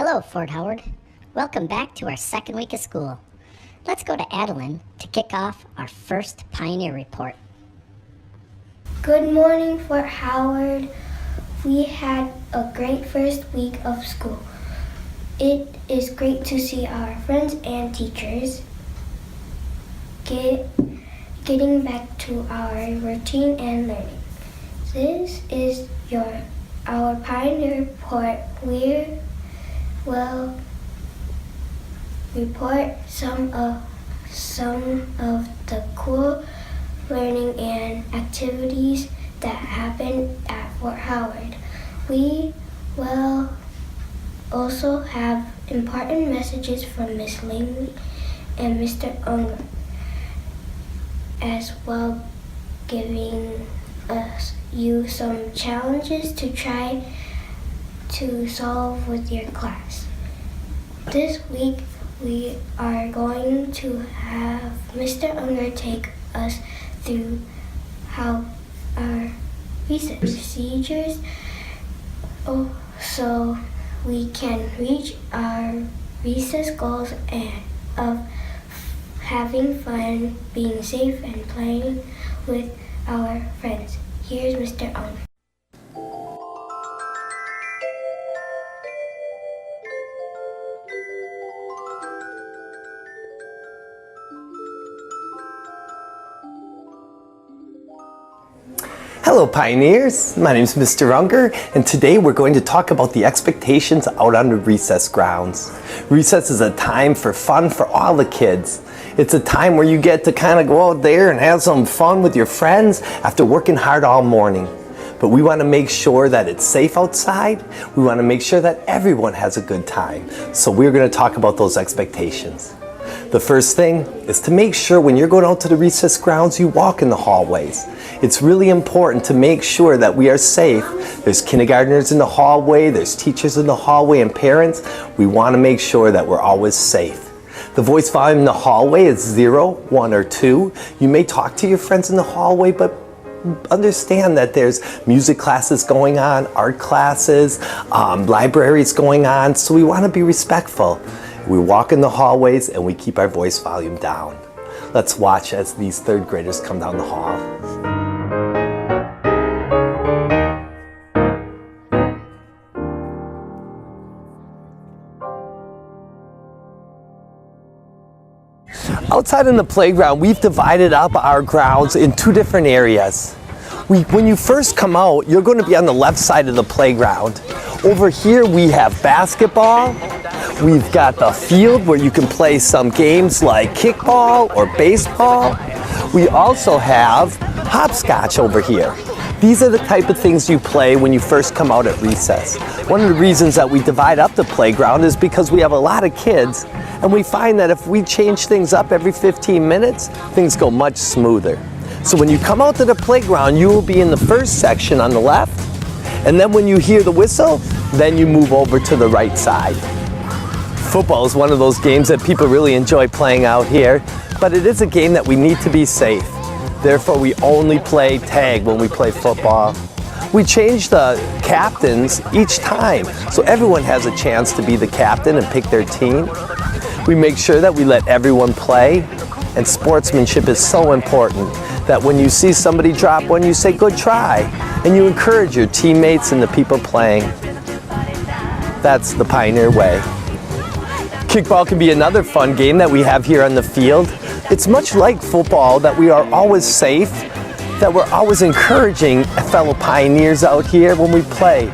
Hello, Fort Howard. Welcome back to our second week of school. Let's go to Adeline to kick off our first Pioneer Report. Good morning, Fort Howard. We had a great first week of school. It is great to see our friends and teachers getting back to our routine and learning. This is our Pioneer Report. We will report some of the cool learning and activities that happened at Fort Howard. We will also have important messages from Miss Langley and Mr. Unger, as well giving you some challenges to try to solve with your class. This week we are going to have Mr. Unger take us through how our recess procedures so we can reach our recess goals and of having fun, being safe, and playing with our friends. Here's Mr. Unger. Hello Pioneers, my name is Mr. Unger, and today we're going to talk about the expectations out on the recess grounds. Recess is a time for fun for all the kids. It's a time where you get to kind of go out there and have some fun with your friends after working hard all morning. But we want to make sure that it's safe outside. We want to make sure that everyone has a good time. So we're going to talk about those expectations. The first thing is to make sure when you're going out to the recess grounds, you walk in the hallways. It's really important to make sure that we are safe. There's kindergartners in the hallway, there's teachers in the hallway, and parents. We want to make sure that we're always safe. The voice volume in the hallway is 0, 1, or 2. You may talk to your friends in the hallway, but understand that there's music classes going on, art classes, libraries going on, so we want to be respectful. We walk in the hallways and we keep our voice volume down. Let's watch as these third graders come down the hall. Outside in the playground, we've divided up our grounds in two different areas. When you first come out, you're going to be on the left side of the playground. Over here we have basketball. We've got the field where you can play some games like kickball or baseball. We also have hopscotch over here. These are the type of things you play when you first come out at recess. One of the reasons that we divide up the playground is because we have a lot of kids, and we find that if we change things up every 15 minutes, things go much smoother. So when you come out to the playground, you will be in the first section on the left, and then when you hear the whistle, then you move over to the right side. Football is one of those games that people really enjoy playing out here, but it is a game that we need to be safe. Therefore, we only play tag when we play football. We change the captains each time, so everyone has a chance to be the captain and pick their team. We make sure that we let everyone play, and sportsmanship is so important that when you see somebody drop one, you say, "Good try," and you encourage your teammates and the people playing. That's the Pioneer way. Kickball can be another fun game that we have here on the field. It's much like football that we are always safe, that we're always encouraging fellow Pioneers out here when we play.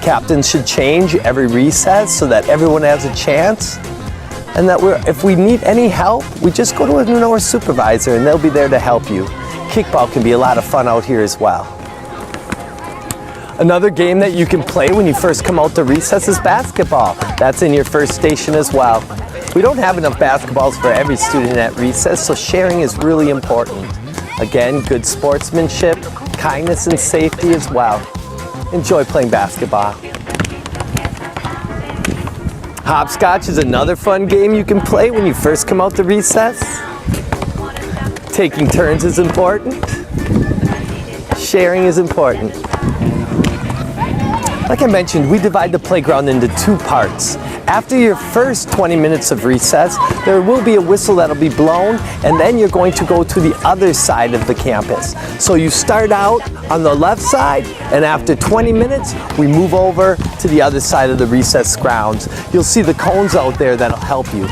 Captains should change every recess so that everyone has a chance, and that if we need any help, we just go to our supervisor and they'll be there to help you. Kickball can be a lot of fun out here as well. Another game that you can play when you first come out to recess is basketball. That's in your first station as well. We don't have enough basketballs for every student at recess, so sharing is really important. Again, good sportsmanship, kindness, and safety as well. Enjoy playing basketball. Hopscotch is another fun game you can play when you first come out to recess. Taking turns is important. Sharing is important. Like I mentioned, we divide the playground into two parts. After your first 20 minutes of recess, there will be a whistle that'll be blown, and then you're going to go to the other side of the campus. So you start out on the left side, and after 20 minutes, we move over to the other side of the recess grounds. You'll see the cones out there that'll help you.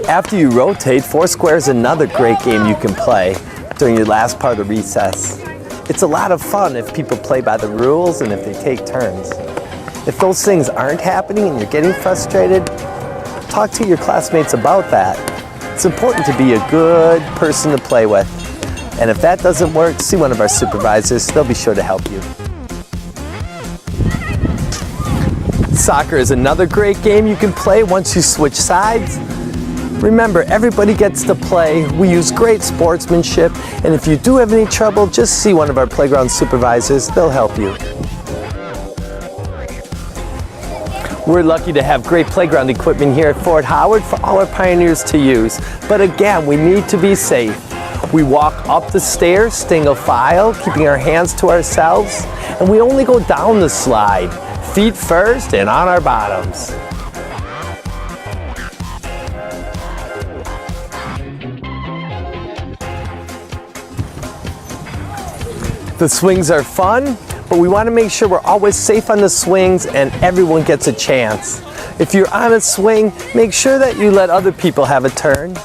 After you rotate, Foursquare is another great game you can play during your last part of recess. It's a lot of fun if people play by the rules and if they take turns. If those things aren't happening and you're getting frustrated, talk to your classmates about that. It's important to be a good person to play with. And if that doesn't work, see one of our supervisors. They'll be sure to help you. Soccer is another great game you can play once you switch sides. Remember, everybody gets to play. We use great sportsmanship, and if you do have any trouble, just see one of our playground supervisors. They'll help you. We're lucky to have great playground equipment here at Fort Howard for all our pioneers to use. But again, we need to be safe. We walk up the stairs, single file, keeping our hands to ourselves, and we only go down the slide, feet first and on our bottoms. The swings are fun, but we want to make sure we're always safe on the swings and everyone gets a chance. If you're on a swing, make sure that you let other people have a turn.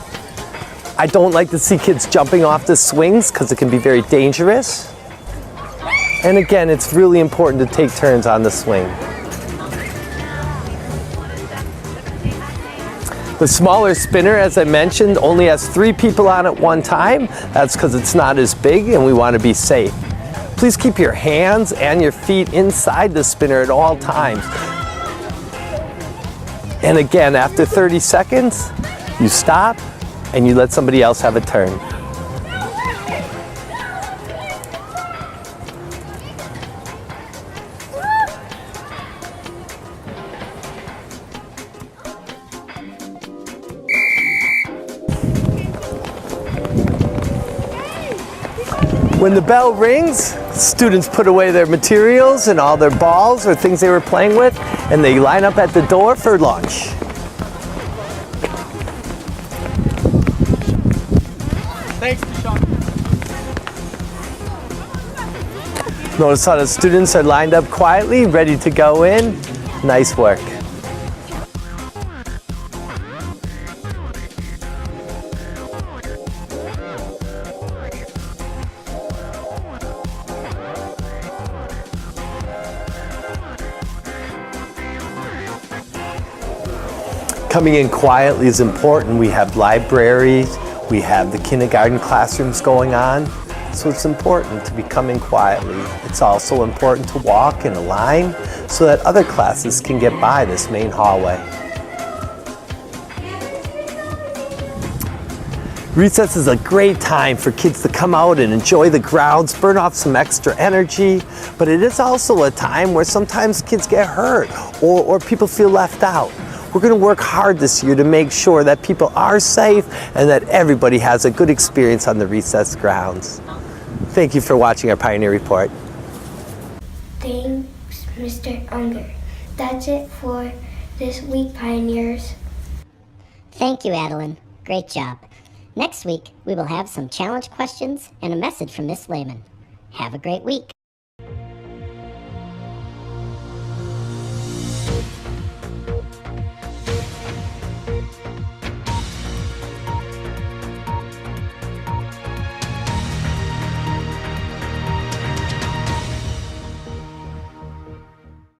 I don't like to see kids jumping off the swings because it can be very dangerous. And again, it's really important to take turns on the swing. The smaller spinner, as I mentioned, only has 3 people on at one time. That's because it's not as big and we want to be safe. Please keep your hands and your feet inside the spinner at all times. And again, after 30 seconds, you stop and you let somebody else have a turn. When the bell rings, students put away their materials and all their balls or things they were playing with, and they line up at the door for lunch. Thanks, Sean. Notice how the students are lined up quietly, ready to go in. Nice work. Coming in quietly is important. We have libraries, we have the kindergarten classrooms going on, so it's important to be coming quietly. It's also important to walk in a line so that other classes can get by this main hallway. Recess is a great time for kids to come out and enjoy the grounds, burn off some extra energy, but it is also a time where sometimes kids get hurt or people feel left out. We're going to work hard this year to make sure that people are safe and that everybody has a good experience on the recess grounds. Thank you for watching our Pioneer Report. Thanks, Mr. Unger. That's it for this week, Pioneers. Thank you, Adeline. Great job. Next week, we will have some challenge questions and a message from Miss Lehman. Have a great week.